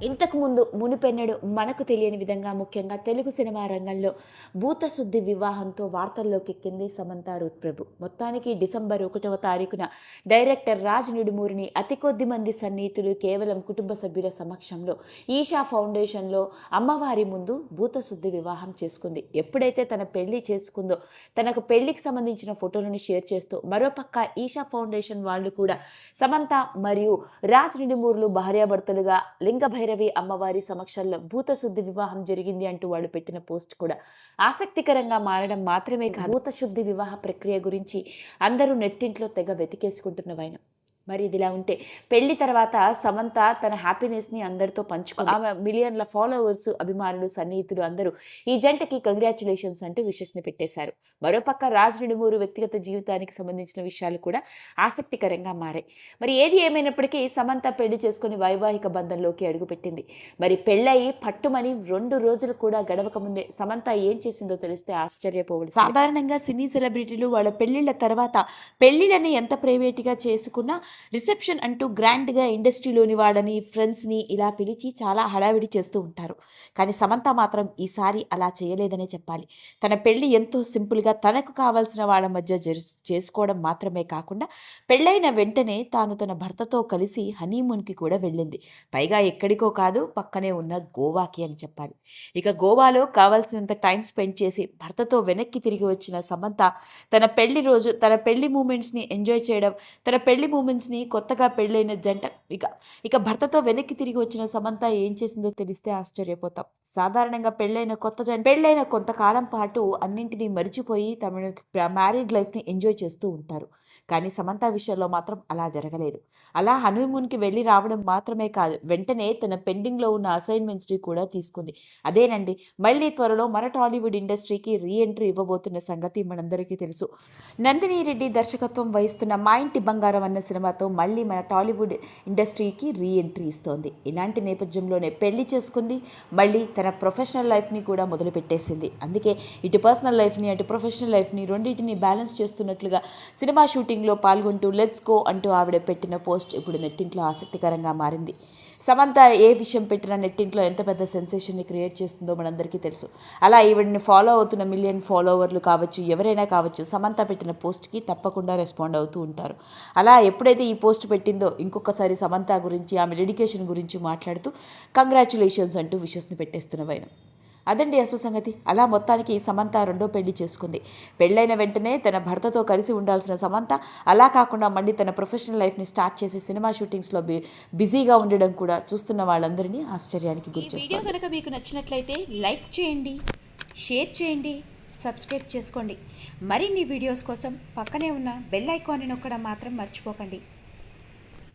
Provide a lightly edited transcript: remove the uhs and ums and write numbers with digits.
ఇంతకుముందు మునిపెన్నడు మనకు తెలియని విధంగా ముఖ్యంగా తెలుగు సినిమా రంగంలో భూతశుద్ధి వివాహంతో వార్తల్లోకి ఎక్కింది సమంత రూత్ ప్రభు. మొత్తానికి డిసెంబర్ 1వ తారీఖున డైరెక్టర్ రాజ్ నిడుమూరిని అతి కొద్ది మంది సన్నిహితులు కేవలం కుటుంబ సభ్యుల సమక్షంలో ఈషా ఫౌండేషన్లో అమ్మవారి ముందు భూతశుద్ధి వివాహం చేసుకుంది. ఎప్పుడైతే తన పెళ్లి చేసుకుందో తనకు పెళ్లికి సంబంధించిన ఫోటోలను షేర్ చేస్తూ మరోపక్క ఈషా ఫౌండేషన్ వాళ్ళు కూడా సమంత మరియు రాజ్ నిడుమూరులు భార్యాభర్తలుగా లింగభైరవి అమ్మవారి సమక్షంలో భూతశుద్ధి వివాహం జరిగింది అంటూ వాళ్ళు పెట్టిన పోస్ట్ కూడా ఆసక్తికరంగా మారడం మాత్రమే కాదు, భూతశుద్ధి వివాహ ప్రక్రియ గురించి అందరూ నెట్టింట్లో తెగ వెతికేసుకుంటున్న వైనం. మరి ఇదిలా ఉంటే పెళ్లి తర్వాత సమంత తన హ్యాపీనెస్ని అందరితో పంచుకుంది. ఆమె మిలియన్ల ఫాలోవర్స్, అభిమానులు, సన్నిహితులు అందరూ ఈ జంటకి కంగ్రాచులేషన్స్ అంటూ విషెస్ని పెట్టేశారు. మరోపక్క రాజ్ నిడుమూరు వ్యక్తిగత జీవితానికి సంబంధించిన విషయాలు కూడా ఆసక్తికరంగా మారాయి. మరి ఏది ఏమైనప్పటికీ సమంత పెళ్లి చేసుకుని వైవాహిక బంధంలోకి అడుగుపెట్టింది. మరి పెళ్ళయి పట్టుమని 2 రోజులు కూడా గడవక ముందే సమంత ఏం చేసిందో తెలిస్తే ఆశ్చర్యపోవాలి. సాధారణంగా సినీ సెలబ్రిటీలు వాళ్ళ పెళ్లిళ్ల తర్వాత పెళ్లిళ్ళని ఎంత ప్రైవేట్గా చేసుకున్నా రిసెప్షన్ అంటూ గ్రాండ్గా ఇండస్ట్రీలోని వాళ్ళని, ఫ్రెండ్స్ని ఇలా పిలిచి చాలా హడావిడి చేస్తూ ఉంటారు. కానీ సమంత మాత్రం ఈసారి అలా చేయలేదనే చెప్పాలి. తన పెళ్లి ఎంతో సింపుల్గా తనకు కావాల్సిన వాళ్ళ మధ్య చేసుకోవడం మాత్రమే కాకుండా పెళ్ళైన వెంటనే తాను తన భర్తతో కలిసి హనీమూన్కి కూడా వెళ్ళింది. పైగా ఎక్కడికో కాదు, పక్కనే ఉన్న గోవాకి అని చెప్పాలి. ఇక గోవాలో కావాల్సినంత టైం స్పెండ్ చేసి భర్తతో వెనక్కి తిరిగి వచ్చిన సమంత తన పెళ్లి రోజు తన పెళ్లి మూమెంట్స్ని ఎంజాయ్ చేయడం, తన పెళ్లి మూమెంట్స్ని కొత్తగా పెళ్ళైన జంట ఇక భర్తతో వెనక్కి తిరిగి వచ్చిన సమంత ఏం చేసిందో తెలిస్తే ఆశ్చర్యపోతాం. సాధారణంగా పెళ్ళైన కొంతకాలం పాటు అన్నింటినీ మరిచిపోయి తమ మ్యారీడ్ లైఫ్ని ఎంజాయ్ చేస్తూ ఉంటారు. కానీ సమంత విషయంలో మాత్రం అలా జరగలేదు. అలా హనీమూన్కి వెళ్ళి రావడం మాత్రమే కాదు, వెంటనే తన పెండింగ్లో ఉన్న అసైన్మెంట్స్ని కూడా తీసుకుంది. అదేనండి, మళ్ళీ త్వరలో మన టాలీవుడ్ ఇండస్ట్రీకి రీఎంట్రీ ఇవ్వబోతున్న సంగతి మనందరికీ తెలుసు. నందిని రెడ్డి దర్శకత్వం వహిస్తున్న మా ఇంటి బంగారం అన్న సినిమాతో మళ్ళీ మన టాలీవుడ్ ఇండస్ట్రీకి రీఎంట్రీ ఇస్తోంది. ఇలాంటి నేపథ్యంలోనే పెళ్లి చేసుకుంది, మళ్ళీ తన ప్రొఫెషనల్ లైఫ్ని కూడా మొదలుపెట్టేసింది. అందుకే ఇటు పర్సనల్ లైఫ్ని అటు ప్రొఫెషనల్ లైఫ్ని రెండింటిని బ్యాలెన్స్ చేస్తున్నట్లుగా సినిమా షూటింగ్లో పాల్గొంటూ లెట్స్ గో అంటూ ఆవిడ పెట్టిన పోస్ట్ ఇప్పుడు నెట్టింట్లో ఆసక్తికరంగా మారింది. సమంత ఏ విషయం పెట్టినా నెట్టింట్లో ఎంత పెద్ద సెన్సేషన్ని క్రియేట్ చేస్తుందో మనందరికీ తెలుసు. అలా ఈవిడని ఫాలో అవుతున్న మిలియన్ ఫాలోవర్లు కావచ్చు, ఎవరైనా కావచ్చు, సమంత పెట్టిన పోస్ట్కి తప్పకుండా రెస్పాండ్ అవుతూ ఉంటారు. అలా ఎప్పుడైతే ఈ పోస్ట్ పెట్టిందో ఇంకొకసారి సమంత గురించి, ఆమె డెడికేషన్ గురించి మాట్లాడుతూ కంగ్రాచులేషన్స్ అంటూ విషెస్ని పెట్టేస్తున్న వైనం. అదండి అసలు సంగతి. అలా మొత్తానికి సమంత 2వ పెళ్లి చేసుకుంది. పెళ్ళైన వెంటనే తన భర్తతో కలిసి ఉండాల్సిన సమంత అలా కాకుండా మళ్ళీ తన ప్రొఫెషనల్ లైఫ్ని స్టార్ట్ చేసి సినిమా షూటింగ్స్లో బిజీగా ఉండడం కూడా చూస్తున్న వాళ్ళందరినీ ఆశ్చర్యానికి గురిచేస్తుంది. వీడియో కనుక మీకు నచ్చినట్లయితే లైక్ చేయండి, షేర్ చేయండి, సబ్స్క్రైబ్ చేసుకోండి. మరిన్ని వీడియోస్ కోసం పక్కనే ఉన్న బెల్ ఐకాన్ని నొక్కడం మాత్రం మర్చిపోకండి.